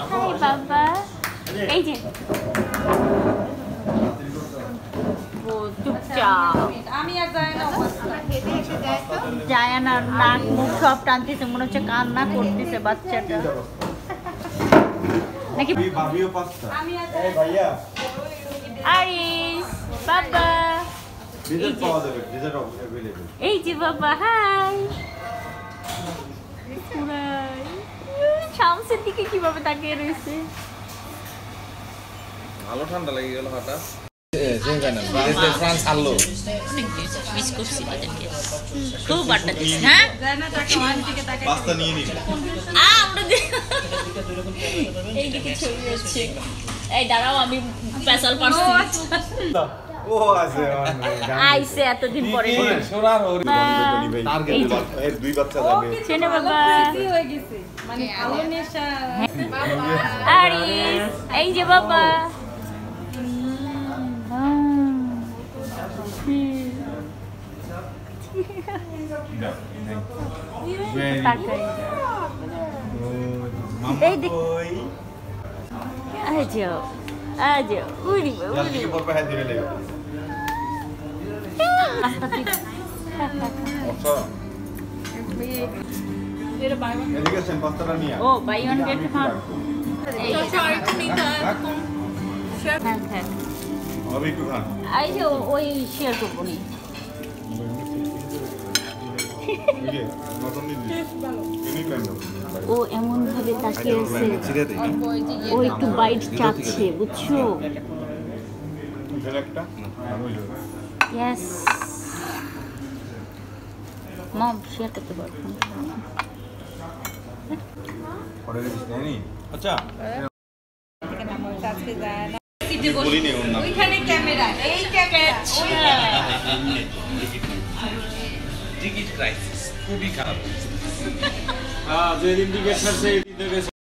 high বাবা এই যে ও চুপচাপ আমি আর যাই না যায় না নাক মুখ সব টানতেছে মনে হচ্ছে কান্না করতেছে বাচ্চাটা নাকি ভাবিও পাস্তা আমি আর এই ভাইয়া আরিস বাবা ডিজার্ট পাওয়া যাবে ডিজার্ট अवेलेबल এই যে বাবা হাই শামসের দিকে কিভাবে তাকিয়ে রয়েছে ভালো ঠান্ডা লেগে গেল হঠাৎ ফ্রান্স হারলো মিস করছি বাজারকে খুব বাট্টা দিস হ্যাঁ যাই না টাকা ওয়ান দিকে তাকাই পাস্তা নিয়ে নিন আমরা এইদিকে ছবি হচ্ছে এই দাঁড়াও আমি পেশাল পারছি ও আছে আইসে এতদিন পরে সোনার ওর টার্গেট এর দুই বাচ্চা যাবে চেনে বাবা খুশি হয়ে গেছে মানে ভালো নেশা আরিস এই যে বাবা তাকাই এই দেখ আজো আজো উড়ি জলদি পর পর হাত ধরে লেগে আচ্ছা এর বাইরে এদিকে আছেন পাস্তাটা নিয়ে ও বাই ওয়ান গেট ওয়ান হবে একটু খান এই যে ওই শেয়ার করবো নি এই যে নতুন দিন ইনি কেন ও এমন ভাবে তাকিয়ে আছে ছিড়ে দেই ও একটু বাইট চাচ্ছে বুঝছো এর একটা ইয়েস মম শেয়ার করতে পারবো পরে দিস নাই আচ্ছা আজকে যায় না বলিনি ওর নাম ওইখানে ক্যামেরা এই ক্যামেরা টিকিট ক্রাইসিস খুবই খারাপ যেদিন টিকিট ছাড়ছে এই দিন